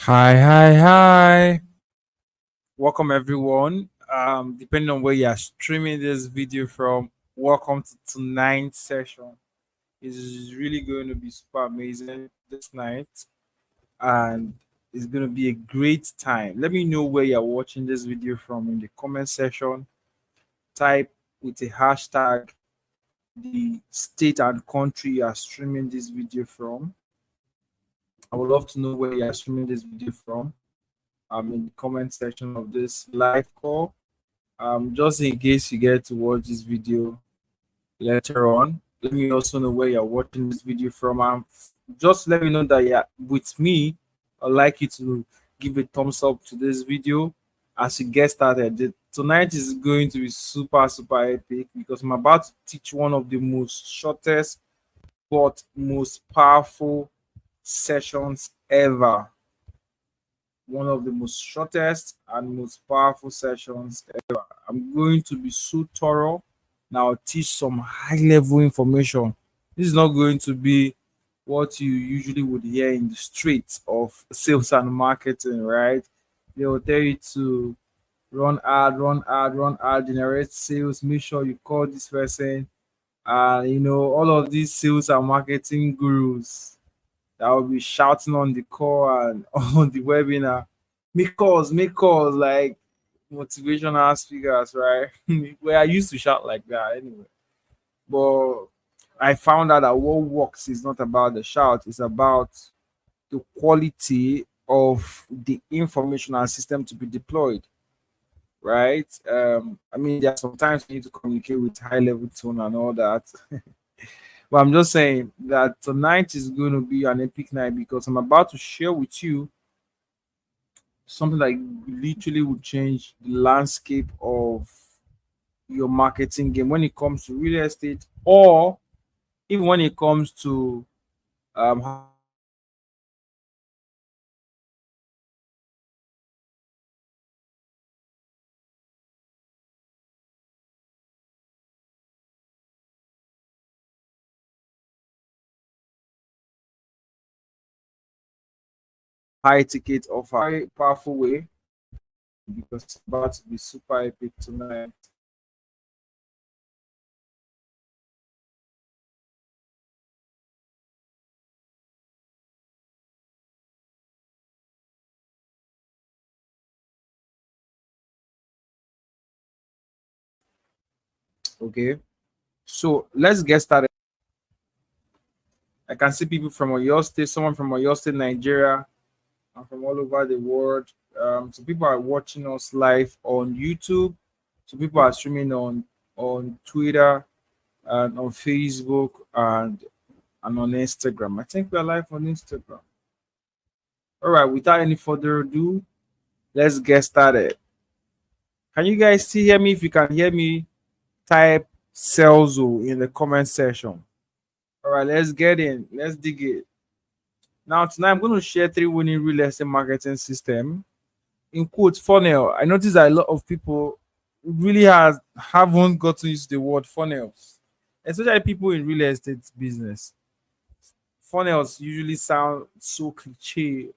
Hi. Welcome everyone. Depending on where you are streaming this video from, welcome to tonight's session. It's really going to be super amazing this night, and it's going to be a great time. Let me know where you're watching this video from in the comment section. Type with a hashtag the state and country you are streaming this video from. I would love to know where you are streaming this video from. In the comment section of this live call. Just in case you get to watch this video later on, let me also know where you're watching this video from. Just let me know that you're with me. I'd like you to give a thumbs up to this video as we get started. Tonight is going to be super epic because I'm about to teach one of the most shortest but most powerful sessions ever. One of the most shortest and most powerful sessions ever. I'm going to be so thorough. Now teach some high level information. This is not going to be what you usually would hear in the streets of sales and marketing, right? They will tell you to run ad, generate sales, make sure you call this person. All of these sales and marketing gurus that will be shouting on the call and on the webinar. Make calls like motivational speakers, right? Where I used to shout like that anyway. But I found out that what works is not about the shout, it's about the quality of the information and system to be deployed, right? There are sometimes you need to communicate with high level tone and all that. But I'm just saying that tonight is going to be an epic night because I'm about to share with you something that literally would change the landscape of your marketing game when it comes to real estate, or even when it comes to how high ticket of a very powerful way, because it's about to be super epic tonight. Okay, so let's get started. I can see people from Oyo State, someone from Oyo State, Nigeria, and from all over the world. So people are watching us live on YouTube. So people are streaming on Twitter and on Facebook and on Instagram. I think we're live on Instagram. All right, without any further ado, let's get started. Can you guys still hear me? If you can hear me, type Celso in the comment section. All right, let's get in. Let's dig it. Now, tonight I'm going to share 3 winning real estate marketing system. In quotes, funnel. I noticed that a lot of people really haven't gotten used to the word funnels, especially people in real estate business. Funnels usually sound so cliche,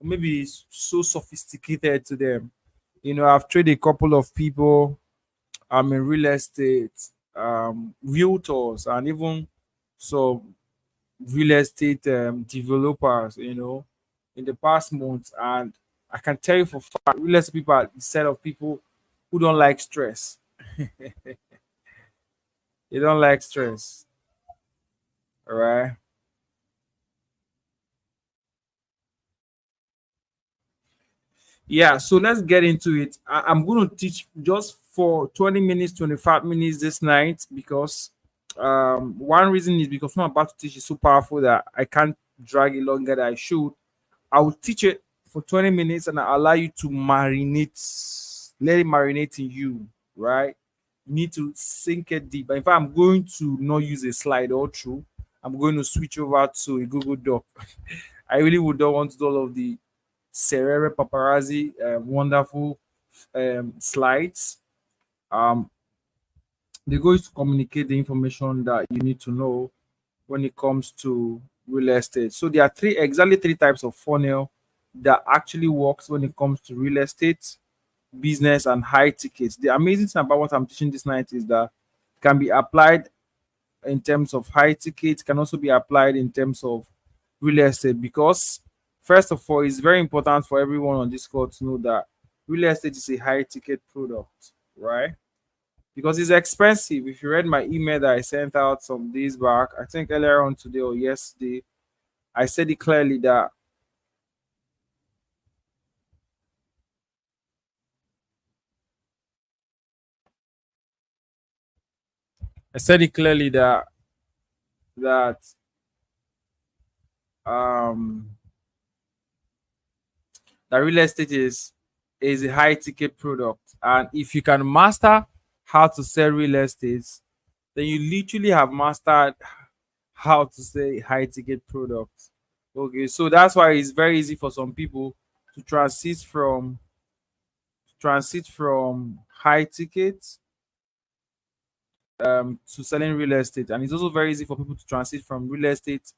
or maybe it's so sophisticated to them. I've traded a couple of people in real estate, realtors, and even some real estate developers, in the past month. And I can tell you for fact, real estate people are the set of people who don't like stress. They don't like stress. All right. Yeah, so let's get into it. I'm going to teach just for 20 minutes, 25 minutes this night because one reason is because what I'm about to teach is so powerful that I can't drag it longer than I should. I will teach it for 20 minutes and I allow you to marinate, let it marinate in you, right? You need to sink it deep. In fact, I'm going to not use a slide all through. I'm going to switch over to a Google Doc. I really would not want to do all of the Serere Paparazzi wonderful slides. Um, they're going to communicate the information that you need to know when it comes to real estate. So there are exactly three types of funnel that actually works when it comes to real estate, business, and high tickets. The amazing thing about what I'm teaching this night is that it can be applied in terms of high tickets, can also be applied in terms of real estate, because first of all, it's very important for everyone on this call to know that real estate is a high ticket product, right? Because it's expensive. If you read my email that I sent out some days back, I think earlier on today or yesterday, I said it clearly that I said it clearly that um that real estate is a high ticket product, and if you can master how to sell real estate, then you literally have mastered how to sell high ticket products. Okay, so that's why it's very easy for some people to transit from high tickets to selling real estate, and it's also very easy for people to transit from real estate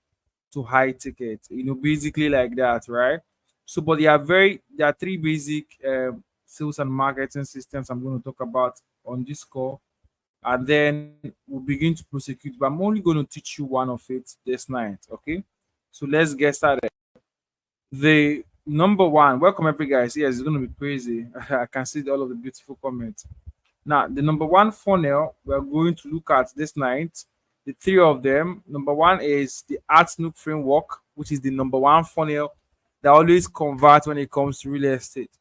to high ticket, basically like that, right? So, but there are three basic sales and marketing systems I'm going to talk about on this call, and then we'll begin to prosecute. But I'm only going to teach you one of it this night, okay? So let's get started. The number one, welcome every guys. Yes, it's going to be crazy. I can see all of the beautiful comments. Now, the number one funnel we're going to look at this night, the three of them. Number one is the Art Snoop framework, which is the number one funnel that always converts when it comes to real estate.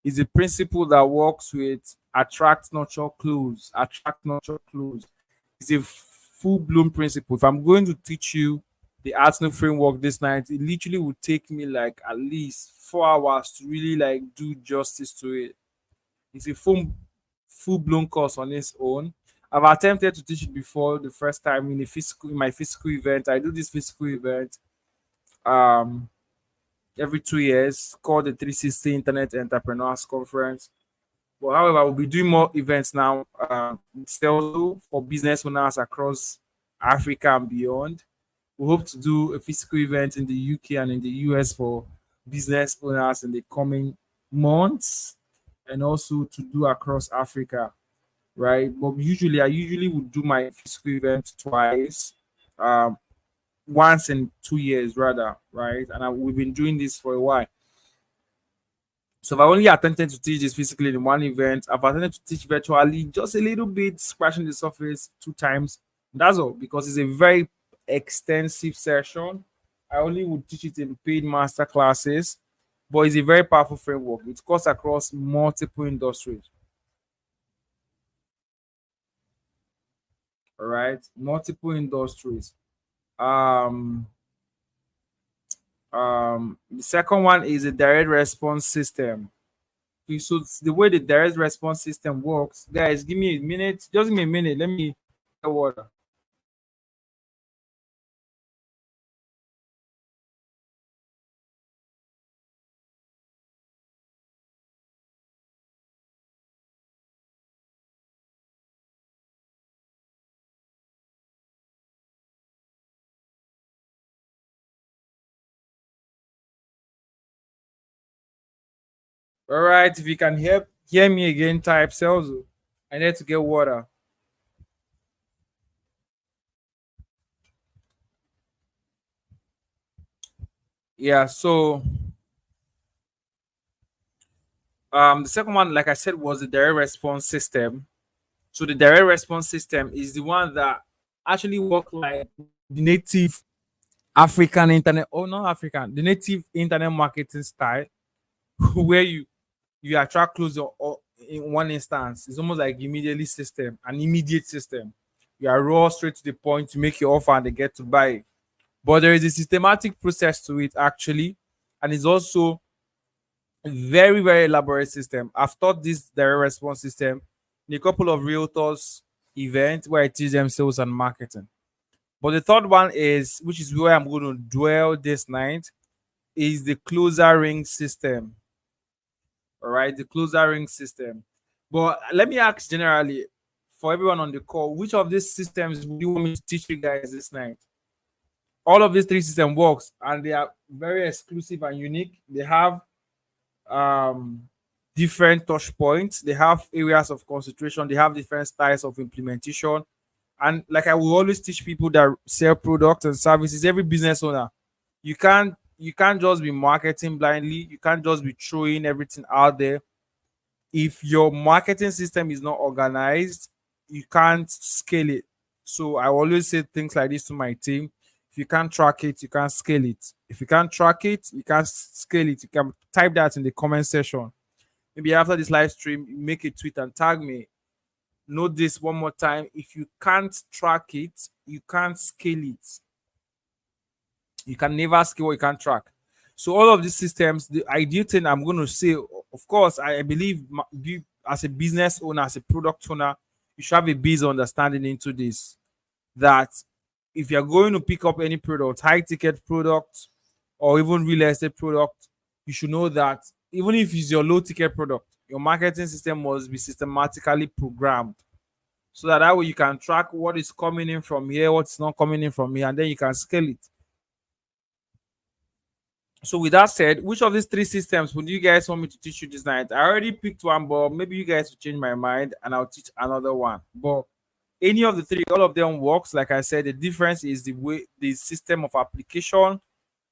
It's a principle that works with attract, nurture, close. Attract, nurture, close. It's a full blown principle. If I'm going to teach you the Art Snoop framework this night, it literally would take me like at least 4 hours to really like do justice to it. It's a full blown course on its own. I've attempted to teach it before the first time in my physical event. I do this physical event um every 2 years called the 360 Internet Entrepreneurs Conference. But however, we'll be doing more events now. Sales for business owners across Africa and beyond. We hope to do a physical event in the UK and in the US for business owners in the coming months, and also to do across Africa, right? But I usually would do my physical event twice, um, once in 2 years rather, right? And we've been doing this for a while. So if I only attempted to teach this physically in one event, I've attempted to teach virtually just a little bit, scratching the surface 2 times. That's all, because it's a very extensive session. I only would teach it in paid master classes, but it's a very powerful framework. It cuts across multiple industries. All right, multiple industries. Um, the second one is a direct response system. Okay, so the way the direct response system works, guys, give me a minute. Just give me a minute. Let me get water. All right, if you can hear me again, type cells. I need to get water. Yeah, so the second one, like I said, was the direct response system. So the direct response system is the one that actually work like the native African internet, or not African, the native internet marketing style, where you attract closer or in one instance. It's almost like immediately system, an immediate system. You are raw straight to the point to make your offer and they get to buy it. But there is a systematic process to it actually, and it's also a very, very elaborate system. I've taught this direct response system in a couple of realtors events where I teach them sales and marketing. But the third one is, which is where I'm going to dwell this night, is the closer ring system. All right, the closer ring system. But let me ask generally for everyone on the call, which of these systems would you want me to teach you guys this night? All of these three systems works and they are very exclusive and unique. They have um different touch points, they have areas of concentration, they have different styles of implementation. And like I will always teach people that sell products and services, every business owner, you can't just be marketing blindly, you can't just be throwing everything out there. If your marketing system is not organized, you can't scale it. So I always say things like this to my team: if you can't track it, you can't scale it. If you can't track it, you can't scale it. You can type that in the comment section. Maybe after this live stream, you make a tweet and tag me. Note this one more time: if you can't track it, you can't scale it. You can never scale what you can't track. So all of these systems, the ideal thing I'm going to say, of course, I believe you as a business owner, as a product owner, you should have a base understanding into this. That if you're going to pick up any product, high ticket product, or even real estate product, you should know that even if it's your low ticket product, your marketing system must be systematically programmed, so that way you can track what is coming in from here, what's not coming in from here, and then you can scale it. So with that said, which of these three systems would you guys want me to teach you this night? I already picked one, but maybe you guys will change my mind and I'll teach another one. But any of the three, all of them works. Like I said, the difference is the way, the system of application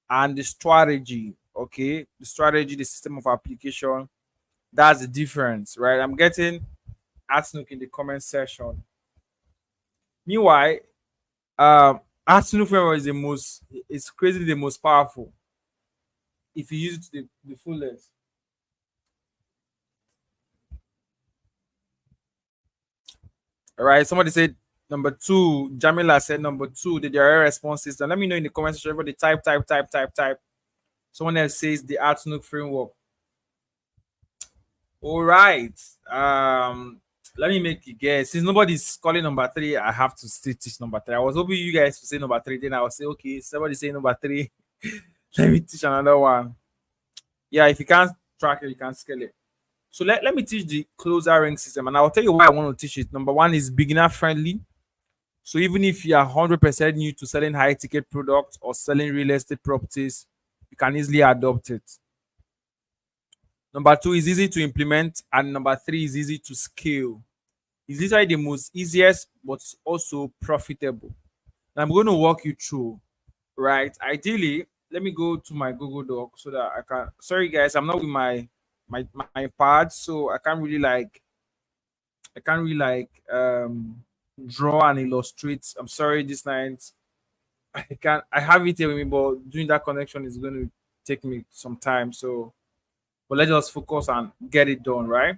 and the strategy. Okay, the strategy, the system of application. That's the difference, right? I'm getting Atnuk in the comment section. Meanwhile, Atnuk framework is the most, it's crazy the most powerful if you use it to the fullest. All right. Somebody said number two. Jamila said number two, the direct response system. Let me know in the comment section. Everybody type. Someone else says the Outlook framework. All right. Let me make a guess. Since nobody's calling number three, I have to still teach number three. I was hoping you guys to say number three. Then I will say, okay, somebody say number three. Let me teach another one. Yeah, if you can't track it, you can scale it. So let me teach the closer ring system, and I'll tell you why I want to teach it. Number one is beginner friendly. So even if you are 100% new to selling high ticket products or selling real estate properties, you can easily adopt it. Number two is easy to implement, and number three is easy to scale. It's literally the most easiest, but it's also profitable. And I'm going to walk you through, right? Ideally, let me go to my Google Doc so that I can. Sorry, guys, I'm not with my pad, so I can't really draw and illustrate. I'm sorry, this night I have it here with me, but doing that connection is going to take me some time. So, but let's just focus and get it done, right?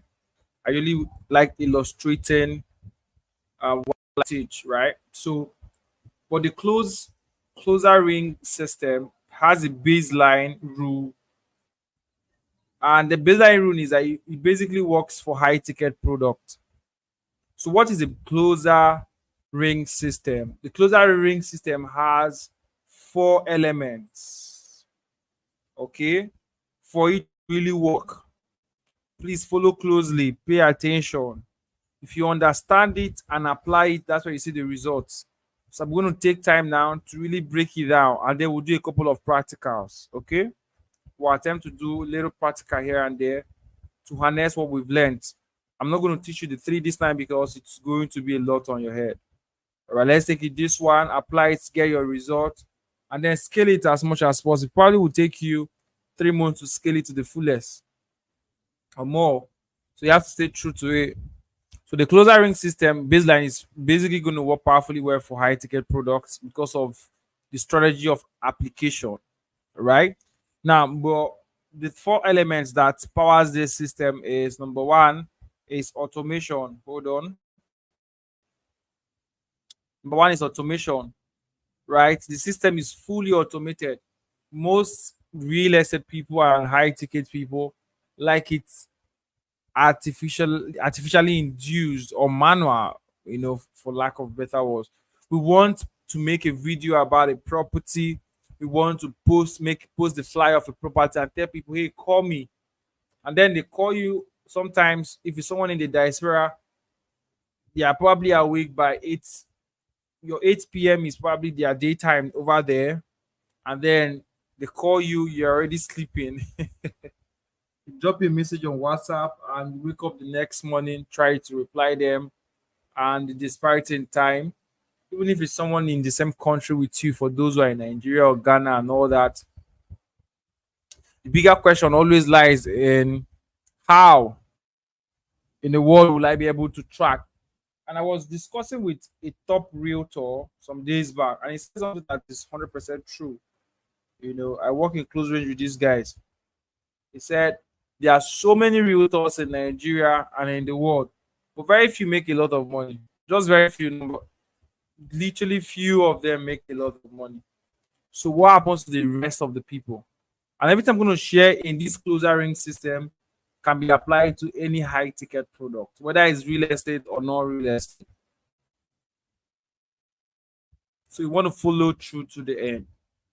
I really like illustrating what I teach, right? So, but the closer ring system has a baseline rule, and the baseline rule is that it basically works for high ticket product. So, what is a closer ring system? The closer ring system has four elements. Okay, for it to really work, please follow closely, pay attention. If you understand it and apply it, that's where you see the results. So I'm going to take time now to really break it down, and then we'll do a couple of practicals. Okay, we'll attempt to do little practical here and there to harness what we've learned. I'm not going to teach you the three this time because it's going to be a lot on your head. All right, let's take it this one, apply it, get your result, and then scale it as much as possible. It probably will take you 3 months to scale it to the fullest or more. So you have to stay true to it. So the closer ring system baseline is basically going to work powerfully well for high ticket products because of the strategy of application, right? Now, but the four elements that powers this system is number one is automation. Hold on. Number one is automation, right? The system is fully automated. Most real estate people and high ticket people like it artificially induced or manual, for lack of better words. We want to make a video about a property. We want to post the flyer of a property and tell people, hey, call me. And then they call you. Sometimes if it's someone in the diaspora, they are probably awake by 8. Your 8 p.m. is probably their daytime over there. And then they call you, you're already sleeping. drop you a message on WhatsApp and you wake up the next morning, try to reply them, and the disparity in time, even if it's someone in the same country with you, for those who are in Nigeria or Ghana and all that, the bigger question always lies in how in the world will I be able to track. And I was discussing with a top realtor some days back, and he said something that is 100% true. I work in close range with these guys. He said there are so many realtors in Nigeria and in the world, but very few make a lot of money. Just very few number, literally few of them make a lot of money. So what happens to the rest of the people? And everything I'm going to share in this closer ring system can be applied to any high ticket product, whether it's real estate or not real estate. So you want to follow through to the end.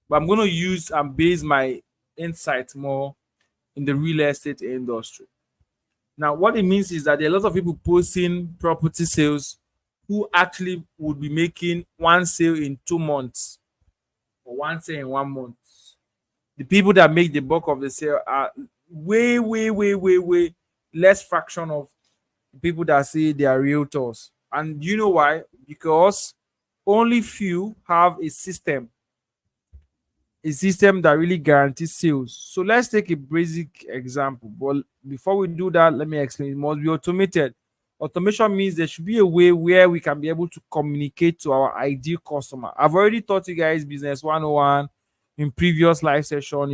But I'm going to use and base my insight more in the real estate industry. Now, what it means is that there are a lot of people posting property sales who actually would be making one sale in 2 months or one sale in 1 month. The people that make the bulk of the sale are way, way, way, way, way less fraction of the people that say they are realtors. And you know why? Because only few have a system that really guarantees sales. So let's take a basic example. But before we do that, let me explain. It must be automated. Automation means there should be a way where we can be able to communicate to our ideal customer. I've already taught you guys Business 101 in previous live session,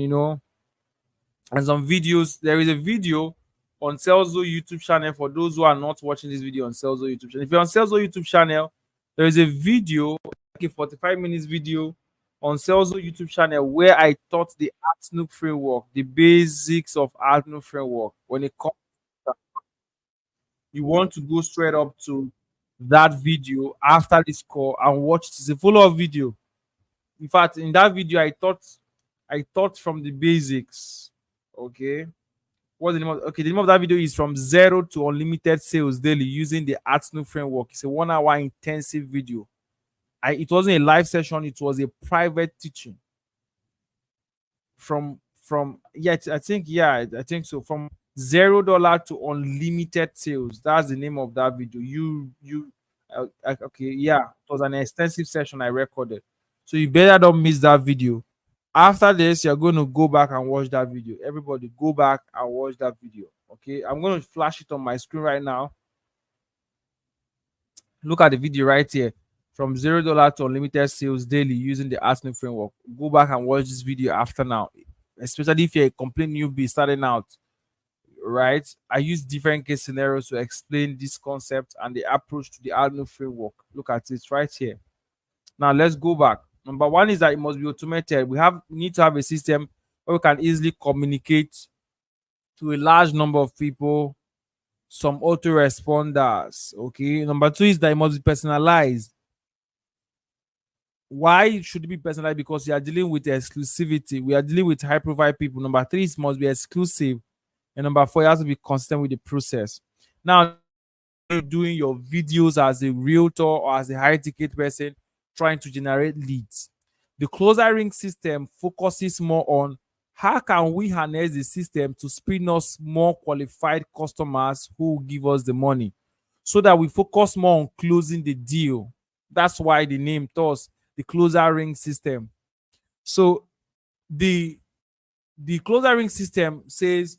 and some videos. There is a video on Saleszo YouTube channel for those who are not watching this video on Saleszo YouTube channel. If you're on Saleszo YouTube channel, there is a video, like a 45 minutes video on Saleszo YouTube channel where I taught the ARTNOOK framework, the basics of ARTNOOK framework. When it comes to that, you want to go straight up to that video after this call and watch it. It's a follow-up video. In fact, in that video, I taught from the basics. Okay. What's the name of okay? The name of that video is from zero to unlimited sales daily using the ARTNOOK framework. It's a 1 hour intensive video. It wasn't a live session, it was a private teaching. From I think so. From $0 to unlimited sales. That's the name of that video. Okay, yeah, it was an extensive session I recorded. So you better don't miss that video. After this, you're going to go back and watch that video. Everybody, go back and watch that video. Okay, I'm going to flash it on my screen right now. Look at the video right here. From $0 to unlimited sales daily using the ARTNOOK framework. Go back and watch this video after now, especially if you're a complete newbie starting out. Right? I use different case scenarios to explain this concept and the approach to the ARTNOOK framework. Look at it right here. Now let's go back. Number one is that it must be automated. We need to have a system where we can easily communicate to a large number of people, some autoresponders. Okay. Number two is that it must be personalized. Why should it be personalized? Because you are dealing with exclusivity. We are dealing with high profile people. Number three, it must be exclusive. And number four, it has to be consistent with the process. Now, doing your videos as a realtor or as a high ticket person trying to generate leads. The closer ring system focuses more on how can we harness the system to spin us more qualified customers who will give us the money, so that we focus more on closing the deal. That's why the name tells the closer ring system. So the closer ring system says,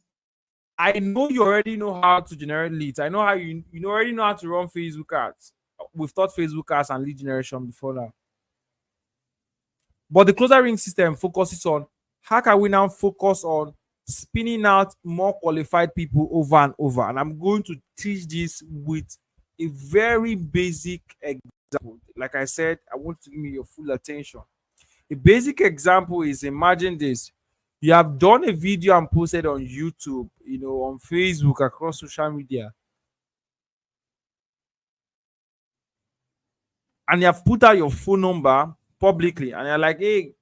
I know you already know how to generate leads. I know how you already know how to run Facebook ads. We've taught Facebook ads and lead generation before now. But the closer ring system focuses on how can we now focus on spinning out more qualified people over and over. And I'm going to teach this with a very basic example. Like I said, I want to give me your full attention. A basic example is, imagine this. You have done a video and posted on YouTube, on Facebook, across social media. And you have put out your phone number publicly. And you're like, hey,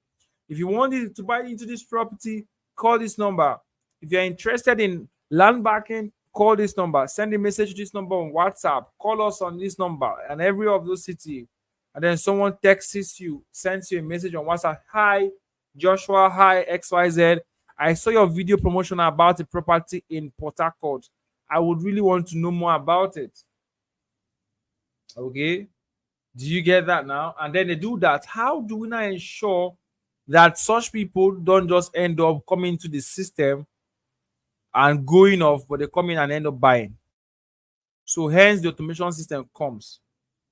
if you want to buy into this property, call this number. If you're interested in land backing, call this number. Send a message to this number on WhatsApp. Call us on this number and every of those cities. And then someone texts you, sends you a message on WhatsApp. Hi, Joshua. Hi, XYZ. I saw your video promotion about a property in Port Harcourt. I would really want to know more about it. Okay. Do you get that now? And then they do that. How do we now ensure that such people don't just end up coming to the system and going off, but they come in and end up buying? So hence the automation system comes.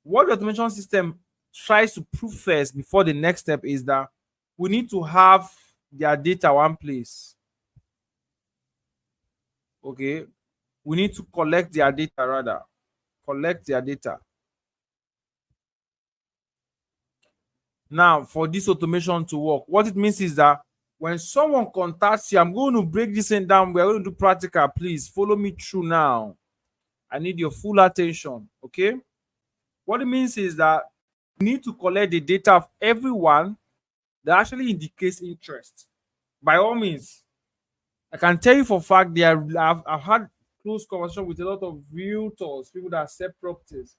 What the automation system tries to prove first before the next step is that we need to have their data one place. Okay. We need to collect their data rather. Collect their data. Now, for this automation to work, what it means is that when someone contacts you, I'm going to break this thing down. We're going to do practical. Please follow me through now. I need your full attention. Okay. What it means is that you need to collect the data of everyone that actually indicates interest. By all means, I can tell you for a fact I've had close conversation with a lot of realtors, people that sell properties.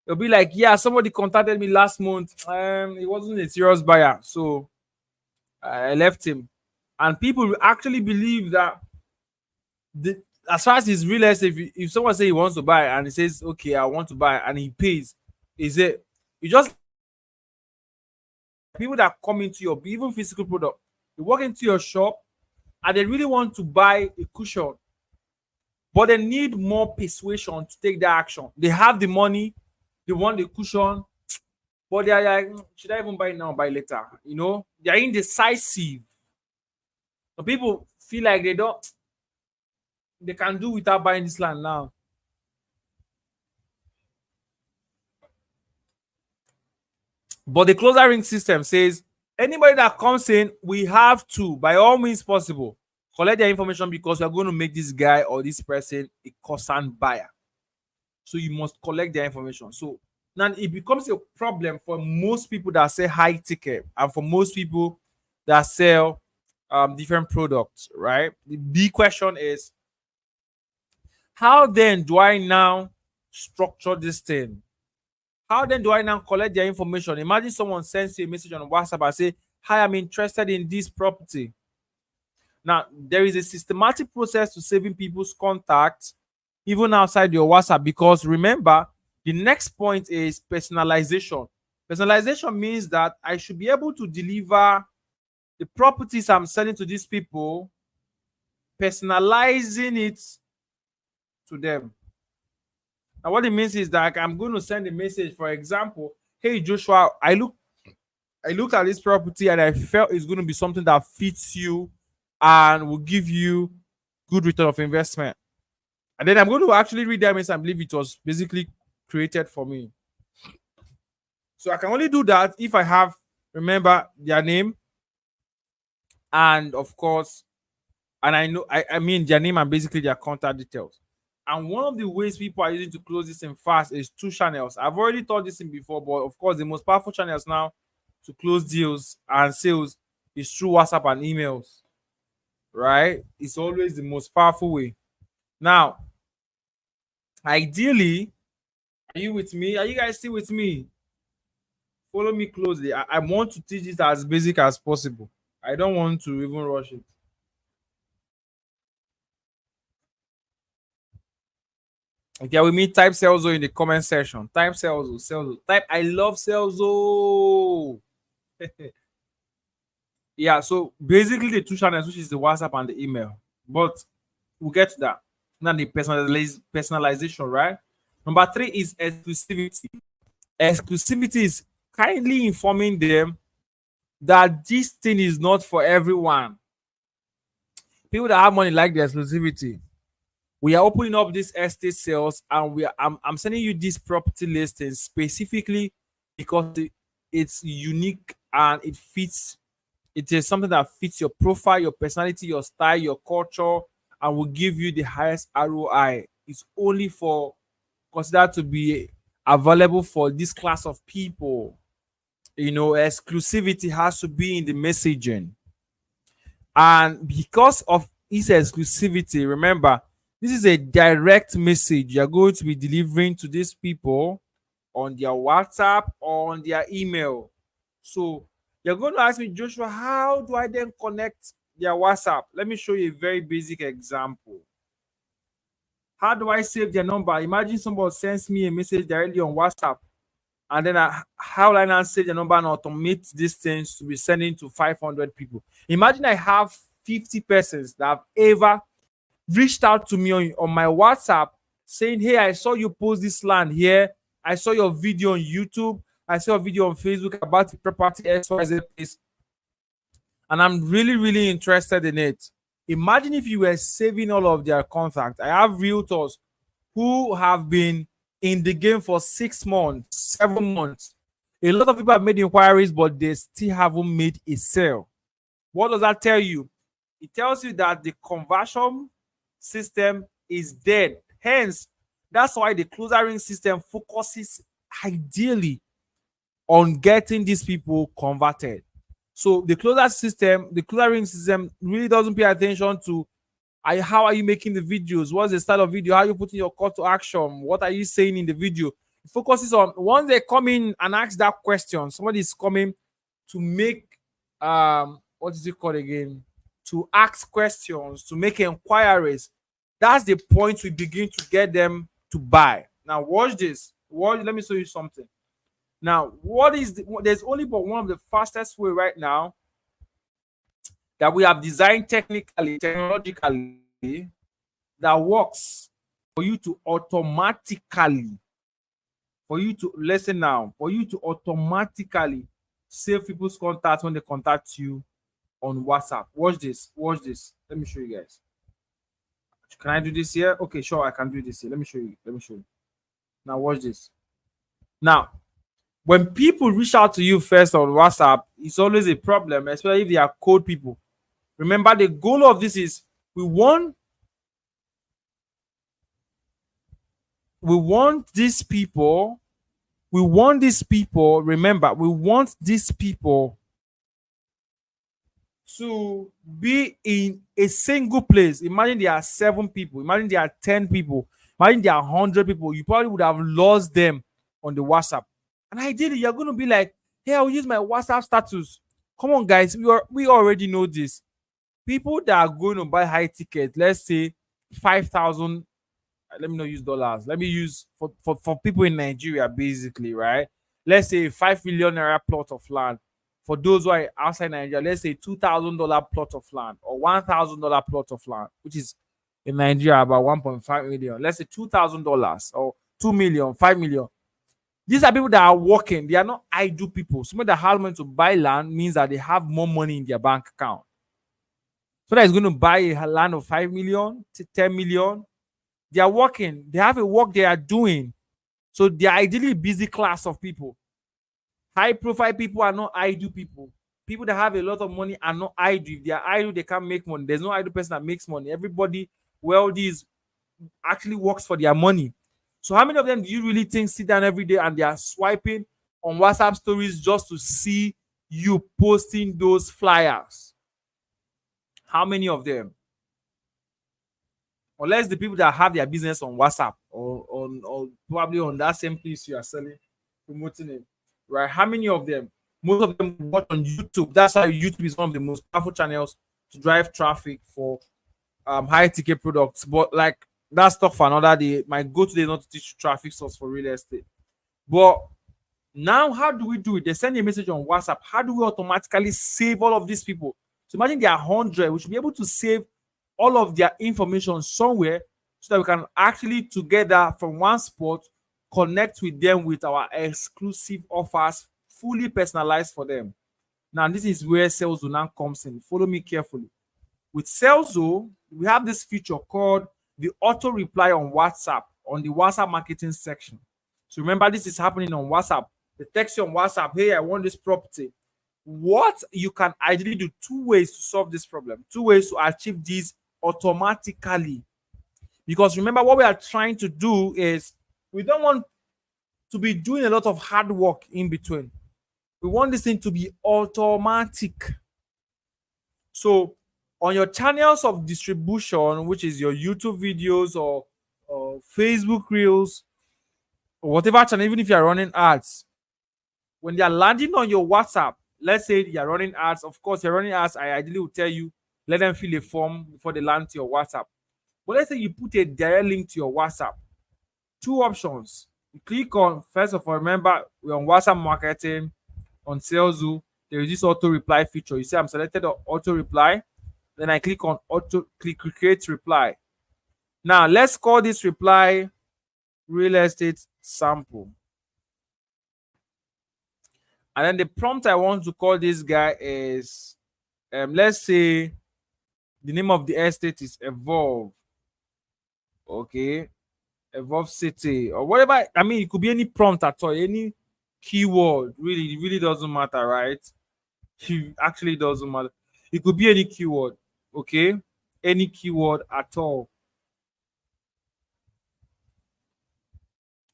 They'll be like, yeah, somebody contacted me last month. He wasn't a serious buyer, so I left him. And people actually believe that as far as his real estate, if someone says he wants to buy and he says, okay, I want to buy, and he pays, is it you just people that come into your even physical product, they walk into your shop and they really want to buy a cushion, but they need more persuasion to take that action. They have the money, they want the cushion, but they are like, should I even buy now, buy later? You know, they are indecisive. So people feel like they can do without buying this land now. But the closer ring system says anybody that comes in, we have to, by all means possible, collect their information because we're going to make this guy or this person a constant buyer. So you must collect their information. So now it becomes a problem for most people that sell high ticket and for most people that sell different products, right? The big question is, how then do I now structure this thing? How then do I now collect their information? Imagine someone sends you a message on WhatsApp and say, hi, I'm interested in this property. Now, there is a systematic process to saving people's contacts, even outside your WhatsApp, because remember, the next point is personalization. Personalization means that I should be able to deliver the properties I'm selling to these people, personalizing it to them. Now, what it means is that I'm going to send a message, for example, hey Joshua, I looked at this property and I felt it's going to be something that fits you and will give you good return of investment. And then I'm going to actually read that message and believe it was basically created for me. So I can only do that if I have, remember, their name and of course, and I mean their name and basically their contact details. And one of the ways people are using to close this in fast is 2 channels. I've already taught this in before, but of course, the most powerful channels now to close deals and sales is through WhatsApp and emails, right? It's always the most powerful way. Now, ideally, are you with me? Are you guys still with me? Follow me closely. I want to teach it as basic as possible. I don't want to even rush it. Okay, we meet type Celso in the comment section. Type Celso. Type I love Celso. Yeah, so basically the 2 channels, which is the WhatsApp and the email. But we'll get to that. Now the personalization, right? Number 3 is exclusivity. Exclusivity is kindly informing them that this thing is not for everyone. People that have money like the exclusivity. We are opening up this estate sales and I'm sending you this property listing specifically because it's unique and it fits. It is something that fits your profile, your personality, your style, your culture, and will give you the highest ROI. It's only for considered to be available for this class of people. You know, exclusivity has to be in the messaging. And because of its exclusivity, remember, this is a direct message you're going to be delivering to these people on their WhatsApp or on their email. So You're going to ask me, Joshua, how do I then connect their WhatsApp? Let me show you a very basic example. How do I save their number? Imagine somebody sends me a message directly on WhatsApp, and then how will I now save the number and automate these things to be sending to 500 people? Imagine I have 50 persons that have ever reached out to me on my WhatsApp saying, hey, I saw you post this land here. I saw your video on YouTube. I saw a video on Facebook about the property XYZ place, and I'm really, really interested in it. Imagine if you were saving all of their contact. I have realtors who have been in the game for 6 months, 7 months. A lot of people have made inquiries, but they still haven't made a sale. What does that tell you? It tells you that the conversion system is dead. Hence, that's why the closer ring system focuses ideally on getting these people converted. So the closer ring system really doesn't pay attention to how are you making the videos, what's the style of video, how are you putting your call to action, what are you saying in the video. It focuses on once they come in and ask that question, somebody is coming to make what is it called again? To ask questions, to make inquiries. That's the point we begin to get them to buy. Now watch this. Let me show you something. Now, there's only but one of the fastest way right now that we have designed technologically, that works for you to automatically, save people's contacts when they contact you on WhatsApp. Watch this. Let me show you guys. Can I do this here? Okay, sure, I can do this here. Let me show you. Now watch this. Now, when people reach out to you first on WhatsApp, it's always a problem, especially if they are cold people. Remember, the goal of this is we want these people. Remember, we want these people to be in a single place. Imagine there are 7 people. Imagine there are 10 people. Imagine there are 100 people. You probably would have lost them on the WhatsApp. And ideally, you're going to be like, hey, I'll use my WhatsApp status. Come on, guys. We already know this. People that are going to buy high tickets, let's say 5,000, let me not use dollars. Let me use for people in Nigeria, basically, right? Let's say 5 million naira plot of land. For those who are outside Nigeria, let's say $2,000 plot of land or $1,000 plot of land, which is in Nigeria about 1.5 million. Let's say $2,000 or 2 million, 5 million. These are people that are working. They are not idle people. Somebody that has money to buy land means that they have more money in their bank account. So that is going to buy a land of 5 million to 10 million. They are working. They have a work they are doing. So they are ideally a busy class of people. High profile people are not idle people. People that have a lot of money are not idle. If they are idle, they can't make money. There's no idle person that makes money. Everybody wealthy actually works for their money. So how many of them do you really think sit down every day and they are swiping on WhatsApp stories just to see you posting those flyers? How many of them? Unless the people that have their business on WhatsApp or probably on that same place you are selling, promoting it, right? How many of them? Most of them watch on YouTube. That's how YouTube is one of the most powerful channels to drive traffic for high ticket products. But like, that's stuff for another day. My goal today is not to teach traffic source for real estate. But now, how do we do it? They send a message on WhatsApp. How do we automatically save all of these people? So imagine there are 100. We should be able to save all of their information somewhere so that we can actually together from one spot connect with them with our exclusive offers, fully personalized for them. Now, this is where Saleszo now comes in. Follow me carefully. With Saleszo, we have this feature called the auto reply on WhatsApp, on the WhatsApp marketing section. So remember, this is happening on WhatsApp. They text you on WhatsApp, hey, I want this property. What you can ideally do, 2 ways to solve this problem, 2 ways to achieve this automatically. Because remember, what we are trying to do is we don't want to be doing a lot of hard work in between. We want this thing to be automatic. So on your channels of distribution, which is your YouTube videos or Facebook Reels, or whatever channel, even if you are running ads, when they are landing on your WhatsApp, let's say you're running ads. Of course, you're running ads. I ideally would tell you, let them fill a form before they land to your WhatsApp. But let's say you put a direct link to your WhatsApp. Two options. You click on, first of all, remember we're on WhatsApp marketing on SalesZoo. There is this auto reply feature. You see, I'm selected on auto reply. Then I click on click create reply. Now let's call this reply real estate sample. And then the prompt I want to call this guy is, let's say the name of the estate is Evolve. Okay, Evolve City or whatever. I mean, it could be any prompt at all, any keyword. Really, it really doesn't matter, right? It actually doesn't matter. It could be any keyword. Okay, any keyword at all.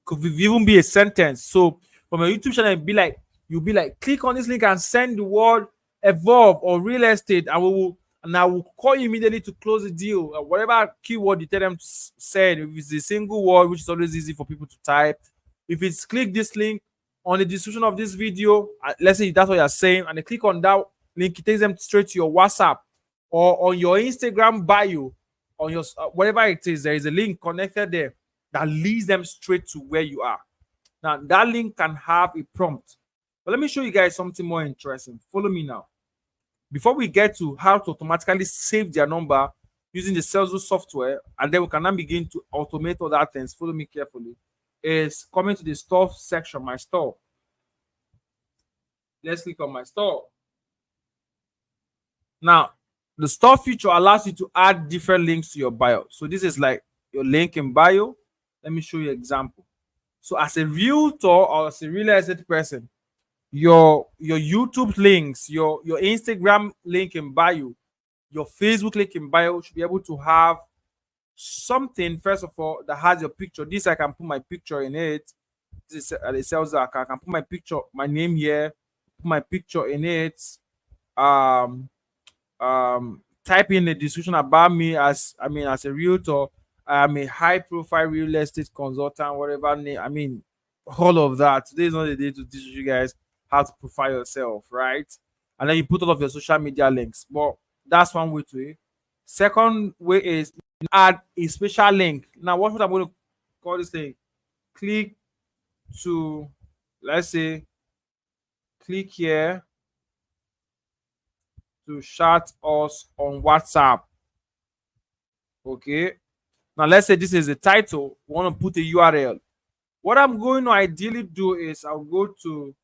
Could even be a sentence. So from a YouTube channel, you'll be like, click on this link and send the word Evolve or real estate, and I will call you immediately to close the deal. Whatever keyword you tell them to send, if it's a single word, which is always easy for people to type. If it's click this link on the description of this video, let's say that's what you're saying, and they click on that link, it takes them straight to your WhatsApp or on your Instagram bio, on your whatever it is. There is a link connected there that leads them straight to where you are. Now, that link can have a prompt. But let me show you guys something more interesting. Follow me now. Before we get to how to automatically save their number using the SalesZoo software, and then we can now begin to automate all that things. Follow me carefully. Is coming to the store section, my store. Let's click on my store. Now, the store feature allows you to add different links to your bio. So this is like your link in bio. Let me show you an example. So as a realtor or as a real estate person, your YouTube links, your Instagram link in bio, your Facebook link in bio should be able to have something, first of all, that has your picture. This I can put my picture in it. This is the sales I can put my picture, my name here, put my picture in it. Type in the description about me as a realtor. I'm a high profile real estate consultant, whatever name. I mean, all of that. Today is not the day to teach you guys how to profile yourself, right? And then you put all of your social media links. But that's one way to it. Second way is add a special link. Now, what I'm going to call this thing? Click to, let's say, click here to chat us on WhatsApp. Okay. Now, let's say this is the title. We want to put a URL. What I'm going to ideally do is I'll go to,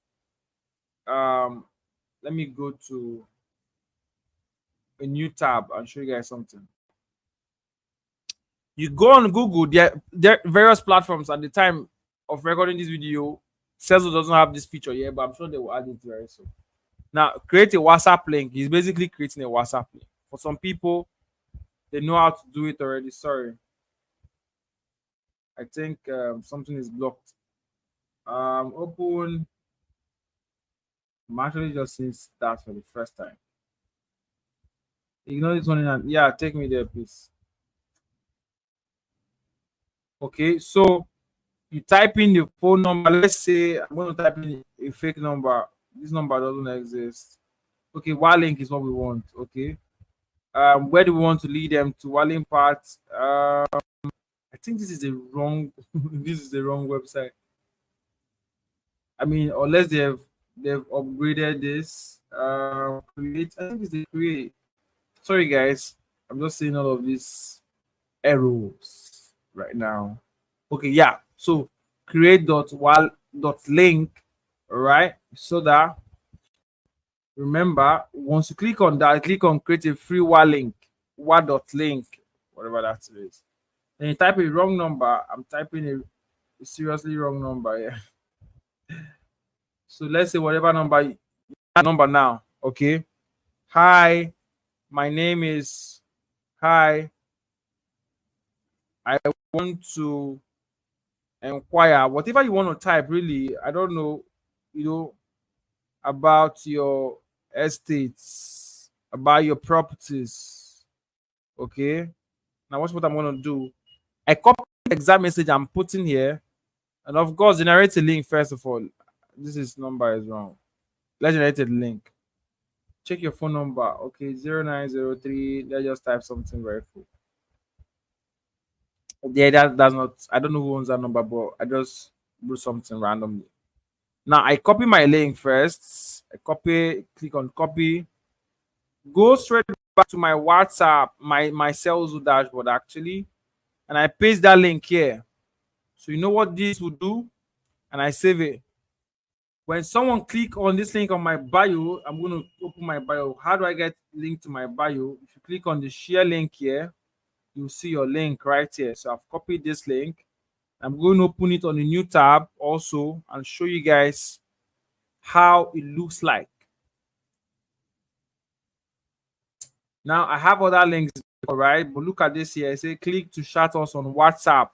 let me go to a new tab and show you guys something. You go on Google, there are various platforms. At the time of recording this video, SalesZoo doesn't have this feature yet, but I'm sure they will add it very soon. Now, create a WhatsApp link. He's basically creating a WhatsApp link. For some people, they know how to do it already. Sorry. I think something is blocked. Open. I'm actually just seeing that for the first time. Ignore this one. And yeah, take me there, please. Okay, so you type in the phone number. Let's say I'm going to type in a fake number. This number doesn't exist. Okay, what link is what we want. Okay. Where do we want to lead them to? What link part? I think this is the wrong this is the wrong website. I mean, unless they've upgraded this. Create. I think it's the create. Sorry guys, I'm just seeing all of these errors right now. Okay, yeah. So create dot link, right? So that, remember, once you click on that, click on create a free WA link, dot link, whatever that is. Then you type a wrong number. I'm typing a seriously wrong number here. So let's say whatever number now. Okay. Hi, my name is. Hi, I want to inquire. Whatever you want to type, really. I don't know. About your estates, about your properties. Okay. Now watch what I'm going to do. I copy the exact message I'm putting here, and of course generate a link. First of all, this number is wrong. Let's generate a link. Check your phone number. Okay, 0903. Let's just type something very cool. Yeah, that's not. I don't know who owns that number, but I just do something randomly. Now I copy my link first. I copy, click on copy, go straight back to my WhatsApp, my sales dashboard actually, and I paste that link here. So you know what this will do, and I save it. When someone click on this link on my bio, I'm going to open my bio. How do I get link to my bio? If you click on the share link here, you'll see your link right here. So I've copied this link. I'm going to open it on a new tab also and show you guys how it looks like. Now I have other links, all right, but look at this here. I say click to chat us on WhatsApp.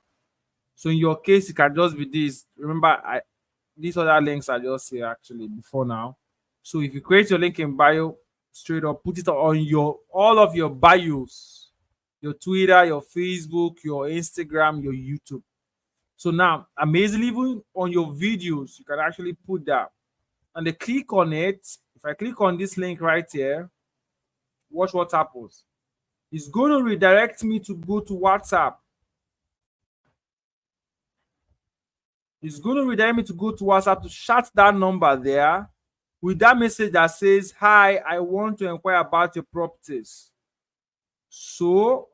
So in your case, it can just be this. Remember, these other links are just here actually before now. So if you create your link in bio, straight up put it on your all of your bios, your Twitter, your Facebook, your Instagram, your YouTube. So now, amazingly, even on your videos, you can actually put that. And they click on it. If I click on this link right here, watch what happens. It's going to redirect me to go to WhatsApp. It's going to redirect me to go to WhatsApp to chat that number there with that message that says, "Hi, I want to inquire about your properties." So,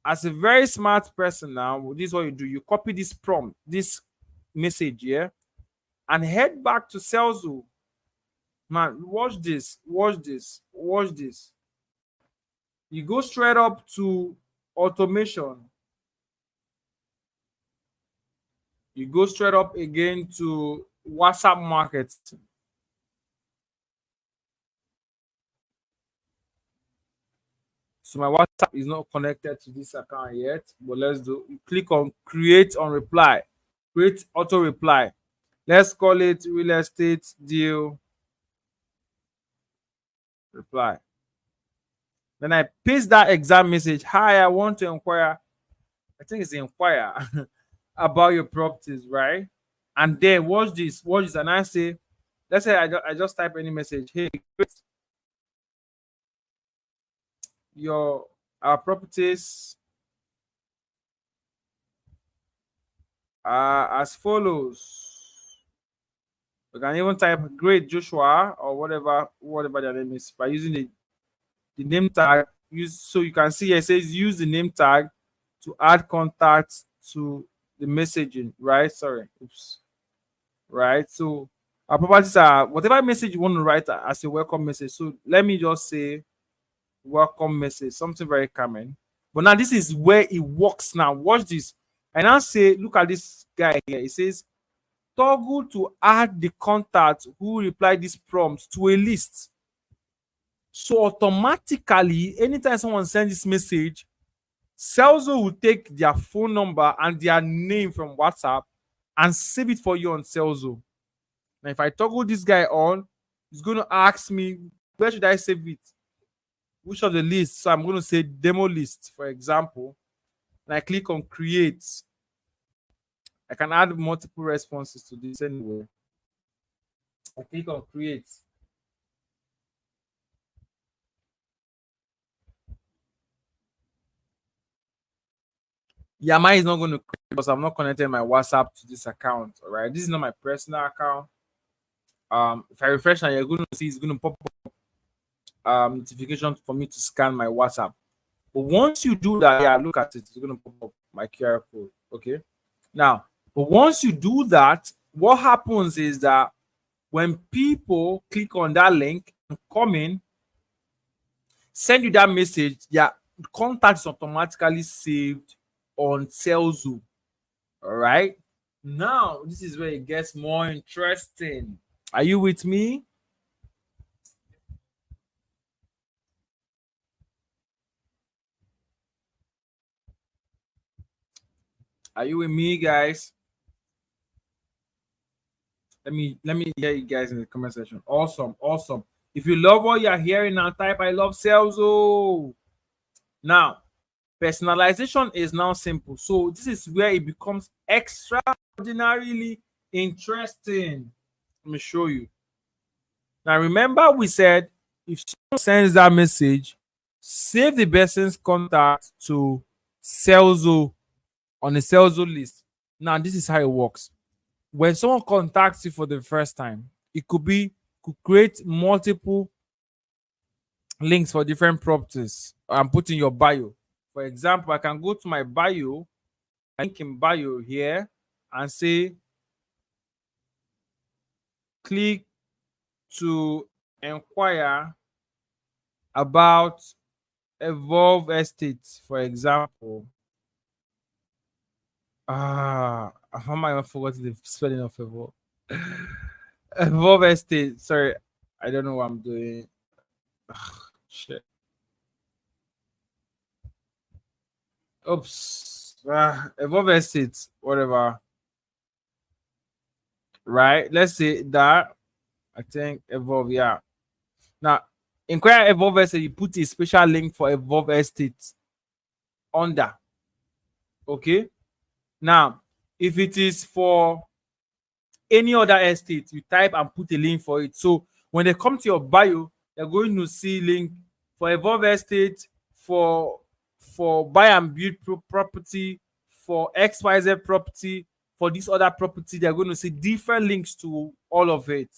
as a very smart person now, this is what you do. You copy this prompt, this message here, and head back to Salesforce. Man, watch this, watch this, watch this. You go straight up to automation. You go straight up again to WhatsApp marketing. So my WhatsApp is not connected to this account yet, but let's do. You click on create on reply, create auto reply. Let's call it real estate deal reply. Then I paste that exact message. "Hi, I want to inquire." I think it's inquire about your properties, right? And then watch this, watch this, and I say, let's say I just type any message. "Hey, your our properties are as follows." You can even type "Great Joshua" or whatever their name is by using the name tag. Use so you can see here, it says use the name tag to add contacts to the messaging, right? Sorry, oops, right. So our properties are whatever message you want to write as a welcome message. So let me just say welcome message, something very common. But now this is where it works. Now watch this. I now say, look at this guy here. It says toggle to add the contact who reply this prompt to a list. So automatically, anytime someone sends this message, Salesforce will take their phone number and their name from WhatsApp and save it for you on Salesforce. Now, if I toggle this guy on, it's going to ask me, where should I save it? Which of the lists? So I'm going to say demo list, for example. And I click on create. I can add multiple responses to this anyway. I click on create. Yeah, mine is not going to create because I'm not connecting my WhatsApp to this account. All right, this is not my personal account. If I refresh now, you're going to see it's going to pop up notification for me to scan my WhatsApp. But once you do that, yeah, look at it. It's going to pop up my QR code. Okay. Now, but once you do that, what happens is that when people click on that link and come in, send you that message, yeah, contact is automatically saved on Salesforce. All right. Now, this is where it gets more interesting. Are you with me? Are you with me, guys? Let me hear you guys in the comment section. Awesome, awesome. If you love what you're hearing now, type "I love Salesforce." Now, personalization is now simple. So this is where it becomes extraordinarily interesting. Let me show you. Now remember we said if someone sends that message, save the person's contact to Celzo on a Celzo list. Now this is how it works. When someone contacts you for the first time, it could create multiple links for different properties and put in your bio. For example, I can go to my bio, link in bio here, and say click to inquire about Evolve Estates, for example. How am I forgot the spelling of Evolve? Evolve Estate. Sorry, I don't know what I'm doing. Shit. Oops. Evolve Estates, whatever. Right? Let's say that. I think Evolve, yeah. Now, inquire Evolve Estate, you put a special link for Evolve Estate under. Okay. Now, if it is for any other estate, you type and put a link for it. So when they come to your bio, they're going to see link for Evolve Estate, for buy and build property, for XYZ property, for this other property. They're going to see different links to all of it.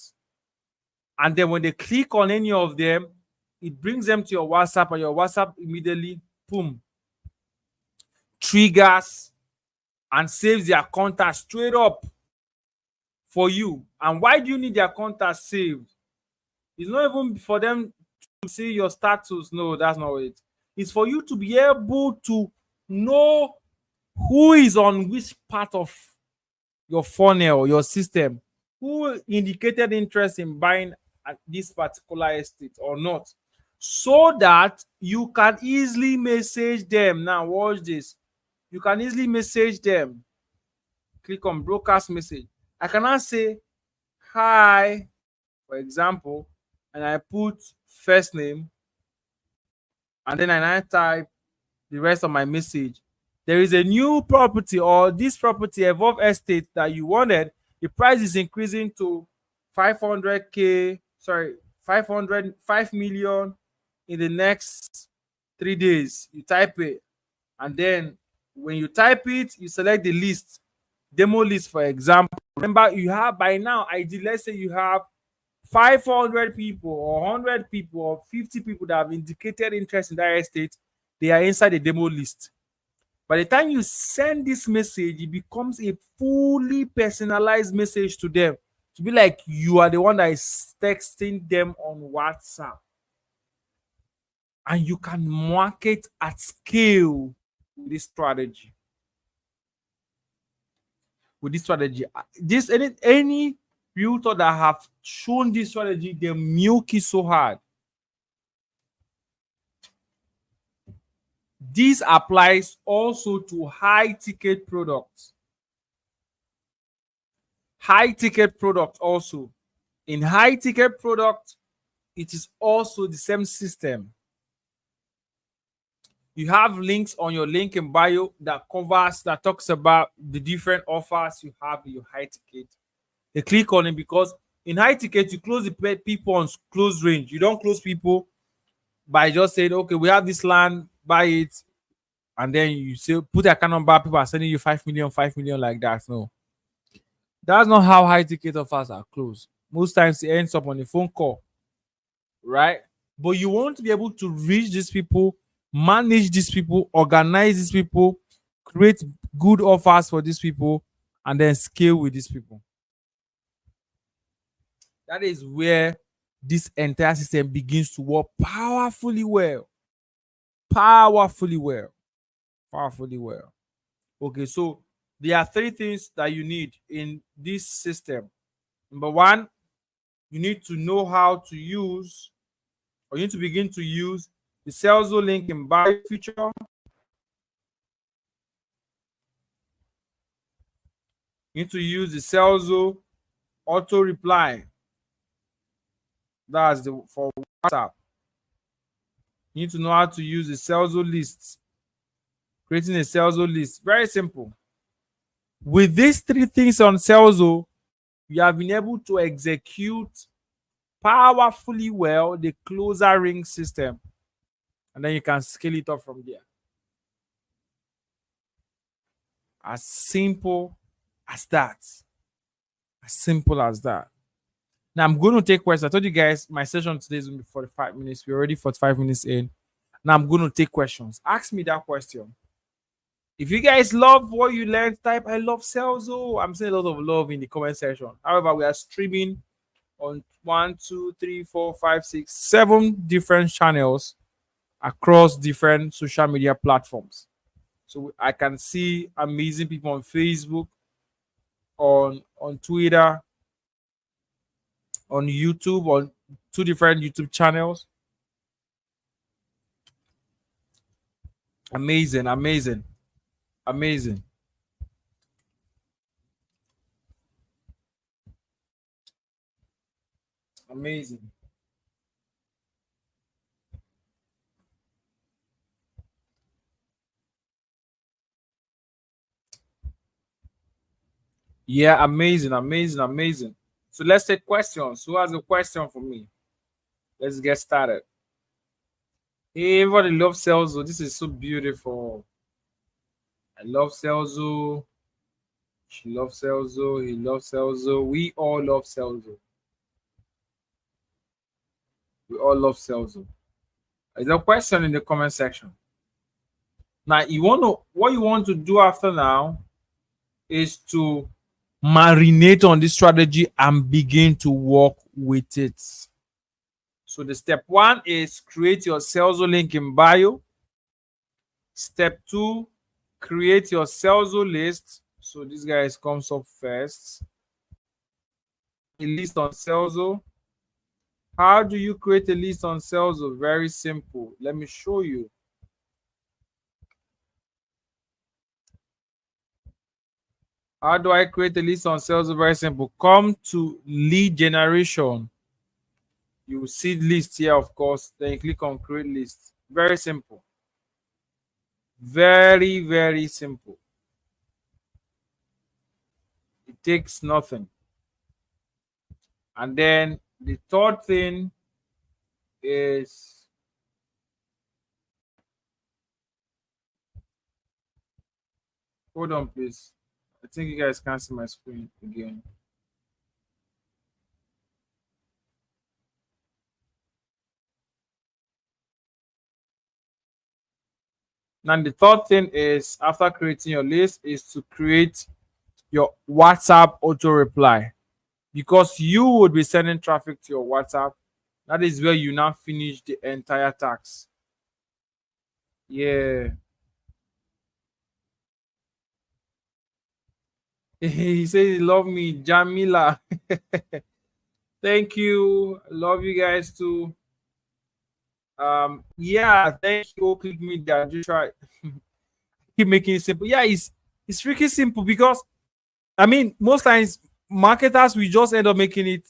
And then when they click on any of them, it brings them to your WhatsApp, and your WhatsApp immediately, boom, triggers and saves their contact straight up for you. And why do you need their contact saved? It's not even for them to see your status. No, that's not it. It's for you to be able to know who is on which part of your funnel, your system, who indicated interest in buying at this particular estate or not, so that you can easily message them. Now watch this. You can easily message them. Click on broadcast message. I can now say hi, for example, and I put first name, and then I now type the rest of my message. There is a new property, or this property, Evolve Estate, that you wanted. The price is increasing to 500k, sorry, 5 million in the next 3 days. You type it, and then when you type it, you select the list, demo list, for example. Remember, you have by now, let's say you have 500 people or 100 people or 50 people that have indicated interest in that estate. They are inside the demo list. By the time you send this message, it becomes a fully personalized message to them, to be like you are the one that is texting them on WhatsApp. And you can market at scale with this strategy. Any realtor that have shown this strategy, they milk it so hard. This applies also to high ticket products. High ticket product also. In high ticket product, it is also the same system. You have links on your link in bio that talks about the different offers you have in your high ticket. They click on it, because in high ticket, you close the people on close range. You don't close people by just saying, okay, we have this land, buy it, and then you say put a account number, people are sending you 5 million like that. No, that's not how high ticket offers are closed. Most times it ends up on a phone call, right? But you want to be able to reach these people, manage these people, organize these people, create good offers for these people, and then scale with these people. That is where this entire system begins to work powerfully well. Powerfully well. Okay, so there are 3 things that you need in this system. Number 1, you need to know how to use, or you need to begin to use, the Celzo link in bio feature. You need to use the Celzo auto reply. That's for WhatsApp. You need to know how to use the Celzo lists. Creating a Celzo list. Very simple. With these 3 things on Celzo, you have been able to execute powerfully well the closer ring system, and then you can scale it up from there. As simple as that. As simple as that. Now I'm going to take questions. I told you guys my session today is going to be 45 minutes. We're already 45 minutes in. Now I'm going to take questions. Ask me that question. If you guys love what you learned, type I love sales. Oh, I'm seeing a lot of love in the comment section. However, we are streaming on 7 different channels across different social media platforms. So I can see amazing people on Facebook, on Twitter, on YouTube, on 2 different YouTube channels. Amazing, amazing, amazing. Amazing. Yeah, amazing, amazing, amazing. So let's take questions. Who has a question for me? Let's get started. Hey, everybody loves Celso. This is so beautiful. I love Celso. She loves Celso. He loves Celso. We all love Celso. We all love Celso. There's a question in the comment section. Now, you want to what you want to do after now is to marinate on this strategy and begin to work with it. So the step 1 is create your Celso link in bio. Step 2, create your Celso list. So this guy comes up first. A list on Celso. How do you create a list on Celso? Very simple. Let me show you. How do I create a list on Celso? Very simple. Come to lead generation. You will see list here, of course. Then you click on create list. Very simple. Very, very simple. It takes nothing. And then the third thing is hold on, please. I think you guys can't see my screen again. Now the third thing is after creating your list is to create your WhatsApp auto reply, because you would be sending traffic to your WhatsApp. That is where you now finish the entire task. Yeah. He says he love me, Jamila. Thank you. Love you guys too. Yeah, thank you. Click me there. Just try keep making it simple. Yeah, it's freaking simple because I mean most times marketers we just end up making it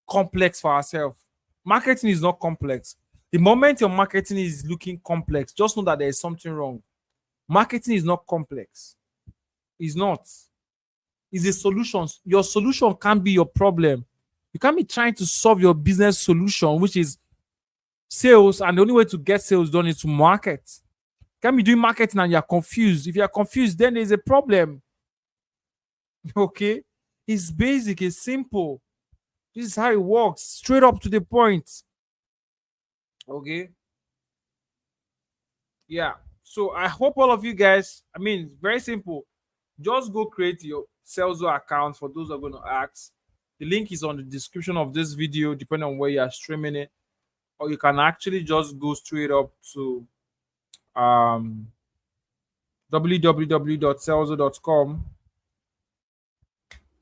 complex for ourselves. Marketing is not complex. The moment your marketing is looking complex, just know that there is something wrong. Marketing is not complex. It's not. It's a solution. Your solution can't be your problem. You can't be trying to solve your business solution, which is sales, and the only way to get sales done is to market. You can't be doing marketing and you're confused. If you're confused, then there's a problem. Okay? It's basic, it's simple. This is how it works. Straight up to the point. Okay? Yeah. So I hope all of you guys, I mean, it's very simple. Just go create your Salesforce account for those who are going to ask. The link is on the description of this video, depending on where you are streaming it. Or you can actually just go straight up to www.salesforce.com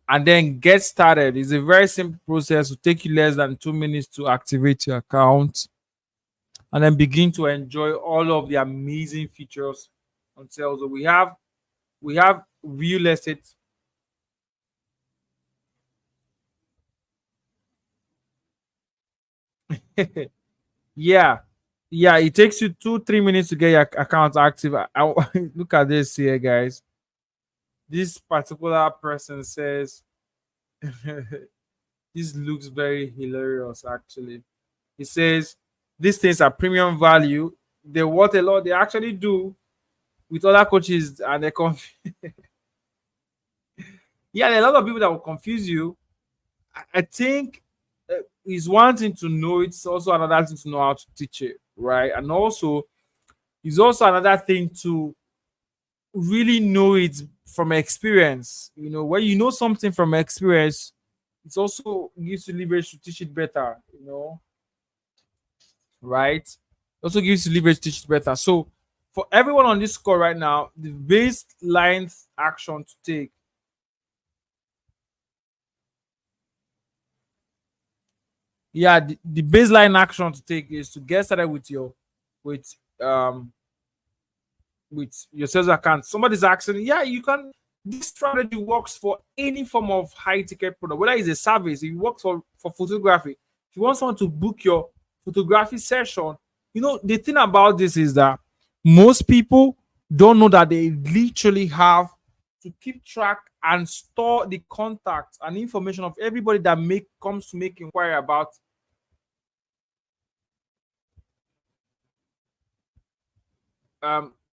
and then get started. It's a very simple process. It will take you less than 2 minutes to activate your account and then begin to enjoy all of the amazing features on Salesforce. We have real estate. Yeah, yeah, it takes you 2-3 minutes to get your account active. Look at this here, guys. This particular person says This looks very hilarious, actually. It says these things are premium value. They what a lot they actually do with other coaches, and they yeah, there are a lot of people that will confuse you. I think it's one thing to know, it's also another thing to know how to teach it, right? And also, it's also another thing to really know it from experience. You know, when you know something from experience, it also gives you leverage to teach it better, right? Also gives you leverage to teach it better. So, for everyone on this call right now, the baseline action to take, yeah, the baseline action to take is to get started with your with um with your sales account. Somebody's asking, yeah, you can. This strategy works for any form of high ticket product, whether it's a service, it works for photography. If you want someone to book your photography session, the thing about this is that most people don't know that they literally have to keep track and store the contacts and information of everybody that comes to make inquiry about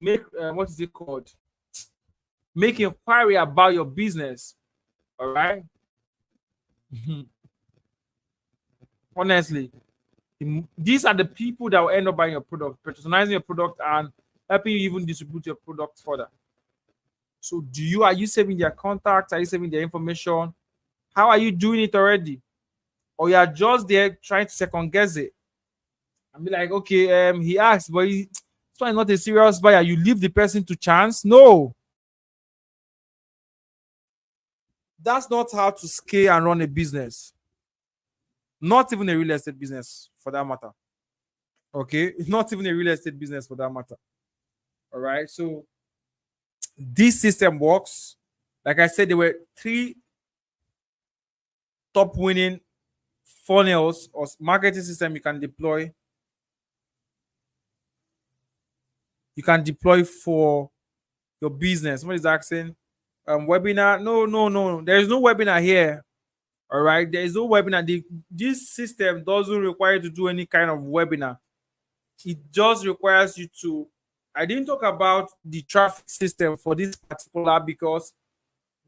make what is it called? Make inquiry about your business. All right. Honestly, these are the people that will end up buying your product, personalizing your product, and helping you even distribute your product further. So, are you saving their contacts? Are you saving their information? How are you doing it already? Or you are just there trying to second guess it and be like, okay, he asked, but it's not a serious buyer. You leave the person to chance. No, that's not how to scale and run a business. Not even a real estate business for that matter. Okay, it's not even a real estate business for that matter. All right, so this system works. Like I said, there were three top winning funnels or marketing system you can deploy. You can deploy for your business. Somebody's asking, webinar? No, no, no. There is no webinar here. All right, there is no webinar. This system doesn't require you to do any kind of webinar. It just requires you to. I didn't talk about the traffic system for this particular because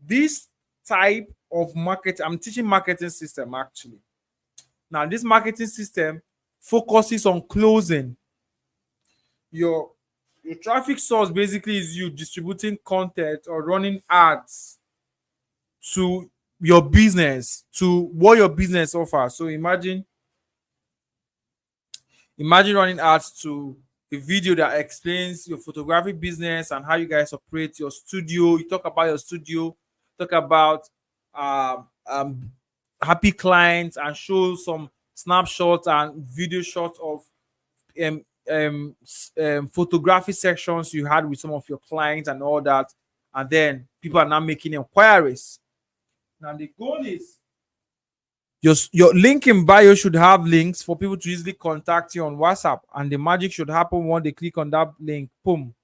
this type of market, I'm teaching marketing system actually. Now, this marketing system focuses on closing. Your traffic source basically is you distributing content or running ads to your business, to what your business offers. So imagine running ads to a video that explains your photography business and how you guys operate your studio. You talk about your studio, talk about um, happy clients, and show some snapshots and video shots of photography sections you had with some of your clients and all that. And then people are now making inquiries. Now the goal is your link in bio should have links for people to easily contact you on WhatsApp, and the magic should happen when they click on that link. Boom!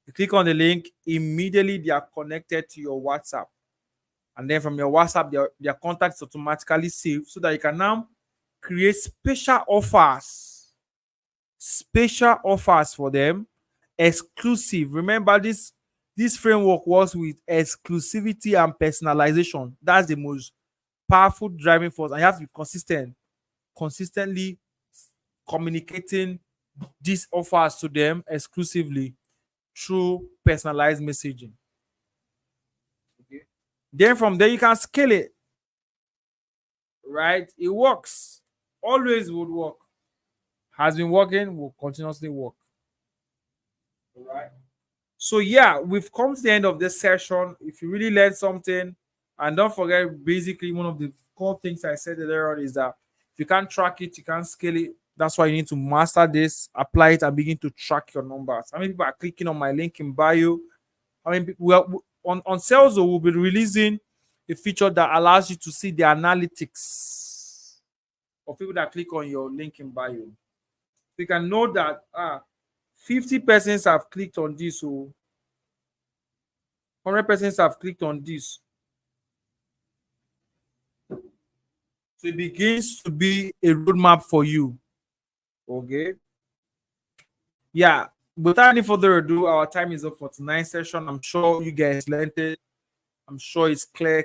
You click on the link, immediately they are connected to your WhatsApp, and then from your WhatsApp, their contacts automatically saved, so that you can now create special offers for them, exclusive. Remember, this framework works with exclusivity and personalization. That's the most powerful driving force, and you have to be consistently communicating these offers to them exclusively through personalized messaging. Okay. Then from there you can scale it. Right? It works. Always would work. Has been working, will continuously work. All right. So yeah, we've come to the end of this session. If you really learned something, and don't forget, basically one of the core things I said earlier on is that if you can't track it, you can't scale it. That's why you need to master this, apply it, and begin to track your numbers. How many people are clicking on my link in bio? I mean, on Sales, we'll be releasing a feature that allows you to see the analytics of people that click on your link in bio. So you can know that 50 persons have clicked on this, so 100 persons have clicked on this. So it begins to be a roadmap for you. Okay. Yeah. Without any further ado, our time is up for tonight's session. I'm sure you guys learned it. I'm sure it's clear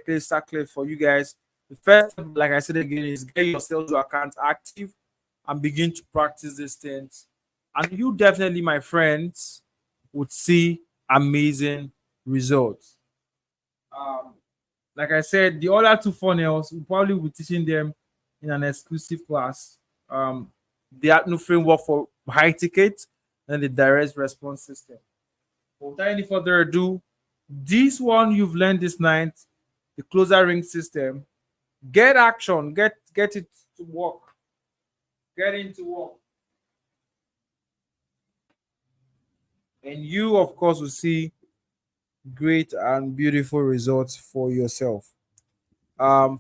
for you guys. The first step, like I said again, is get your sales account active and begin to practice these things. And you definitely, my friends, would see amazing results. Um, like I said, the other two funnels, we probably will be teaching them in an exclusive class. The ATNU framework for high ticket and the direct response system. But without any further ado, this one you've learned this night, the closer ring system. Get action, get it to work, get into work, and you, of course, will see great and beautiful results for yourself.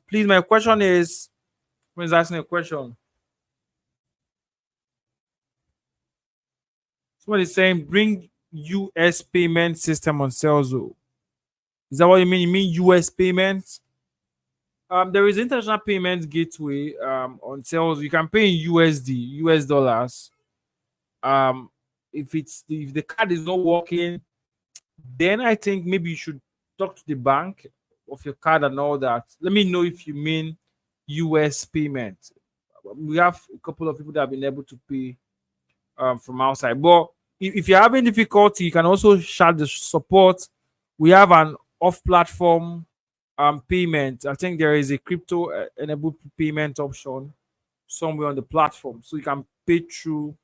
Please, my question is, when is asking a question? Somebody saying bring US payment system on Salesforce. Is that what you mean? You mean US payments? There is international payment gateway on sales. You can pay in USD, US dollars. Um, if the card is not working, then I think maybe you should talk to the bank of your card and all that. Let me know if you mean US payment. We have a couple of people that have been able to pay from outside. But if you're having difficulty, you can also shout the support. We have an off-platform payment. I think there is a crypto enabled payment option somewhere on the platform, so you can pay through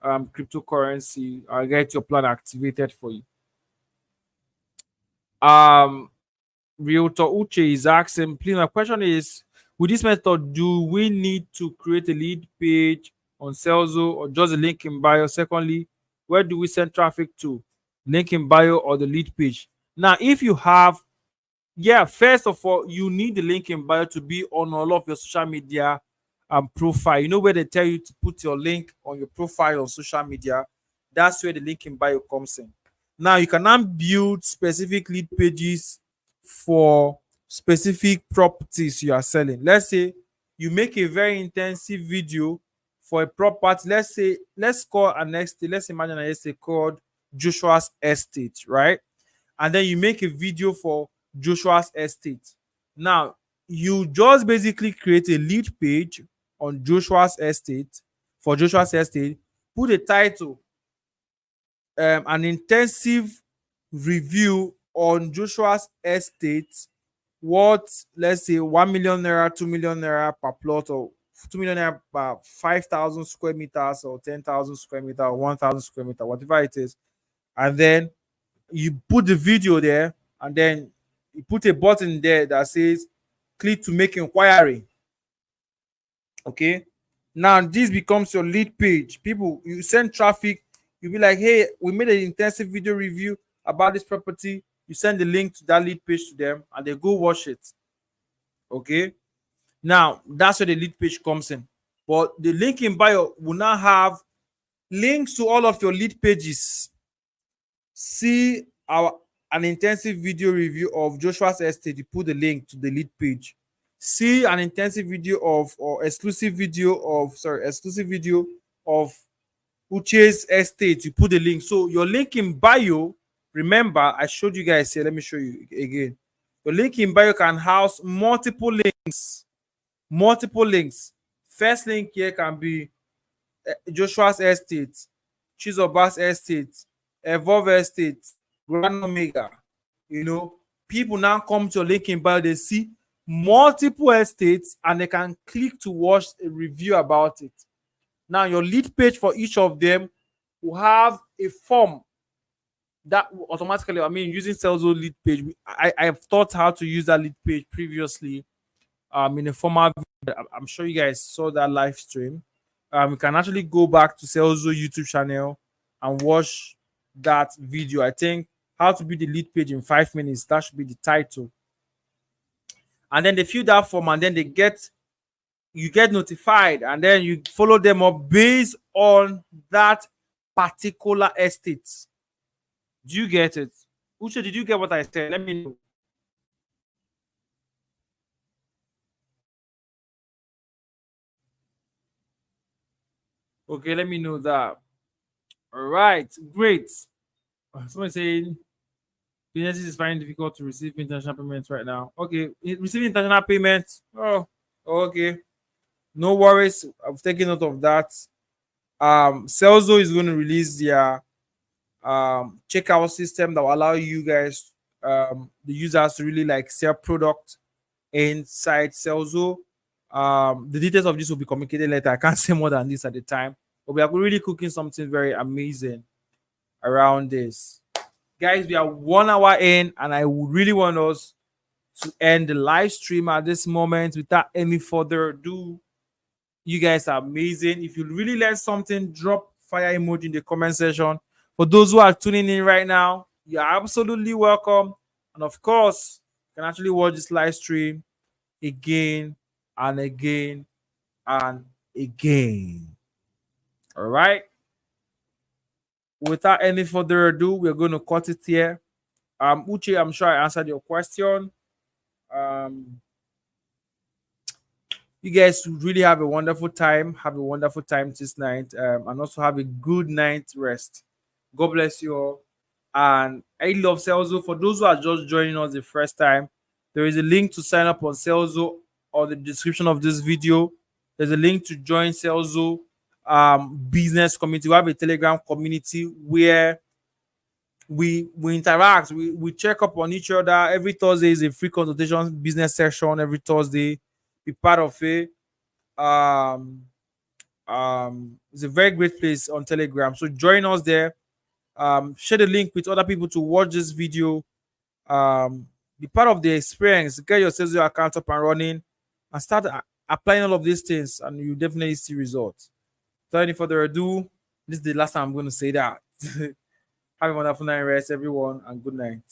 cryptocurrency and get your plan activated for you. Um, Realtor Uche is asking, please, my question is, with this method, do we need to create a lead page on Salesforce or just a link in bio? Secondly, where do we send traffic to? Link in bio or the lead page? Now, if you have, yeah, first of all, you need the link in bio to be on all of your social media profile. You know where they tell you to put your link on your profile on social media? That's where the link in bio comes in. Now you can now build specific lead pages for specific properties you are selling. Let's say you make a very intensive video for a property. Let's call an estate. Let's imagine an estate called Joshua's Estate, right? And then you make a video for Joshua's Estate. Now you just basically create a lead page on Joshua's Estate for Joshua's Estate. Put a title, an intensive review on Joshua's Estate, what, let's say 1 million naira, 2 million naira per plot, or 2 million naira per 5,000 square meters, or 10,000 square meter, or 1,000 square meter, whatever it is. And then you put the video there, and then you put a button there that says click to make inquiry. Okay. Now this becomes your lead page. People, you send traffic, you'll be like, hey, we made an intensive video review about this property. You send the link to that lead page to them and they go watch it. Okay. Now that's where the lead page comes in. But the link in bio will now have links to all of your lead pages. See our an intensive video review of Joshua's Estate. You put the link to the lead page. See an intensive video of, or exclusive video of, exclusive video of Uche's Estate. You put the link. So your link in bio, remember I showed you guys here. Let me show you again. Your link in bio can house multiple links. Multiple links. First link here can be Joshua's Estate, Chizoba's Estate, Evolve Estate, Grand Omega. You know, people now come to your link in bio, they see multiple estates and they can click to watch a review about it. Now, your lead page for each of them will have a form that automatically, I mean, using Salesforce lead page, I've taught how to use that lead page previously in a formal video. I'm sure you guys saw that live stream. You can actually go back to Salesforce YouTube channel and watch that video. I think how to build the lead page in 5 minutes. That should be the title. And then they fill that form, and then you get notified, and then you follow them up based on that particular estate. Do you get it? Uche, did you get what I said? Let me know. Okay, let me know that. All right, great. Someone saying businesses is finding difficult to receive international payments right now. Okay, receiving international payments. Oh, okay. No worries. I've taken note of that. Salesforce is going to release their checkout system that will allow you guys, the users, to really like sell product inside Salesforce. The details of this will be communicated later. I can't say more than this at the time, but we are really cooking something very amazing around this. Guys, we are 1 hour in, and I would really want us to end the live stream at this moment without any further ado. You guys are amazing. If you really learned something, drop fire emoji in the comment section. For those who are tuning in right now, you are absolutely welcome. And of course, you can actually watch this live stream again and again and again. All right. Without any further ado, we're going to cut it here. Uche, I'm sure I answered your question. Um, you guys really have a wonderful time. Have a wonderful time this night, and also have a good night rest. God bless you all. And I love Selzo. For those who are just joining us the first time, there is a link to sign up on Selzo or the description of this video. There's a link to join Selzo business community. We have a Telegram community where we interact, we check up on each other. Every Thursday is a free consultation business session. Every Thursday, be part of it. Um, it's a very great place on Telegram. So join us there. Share the link with other people to watch this video. Be part of the experience. Get your sales account up and running, and start applying all of these things, and you definitely see results. Without any further ado, this is the last time I'm going to say that. Have a wonderful night rest, everyone, and good night.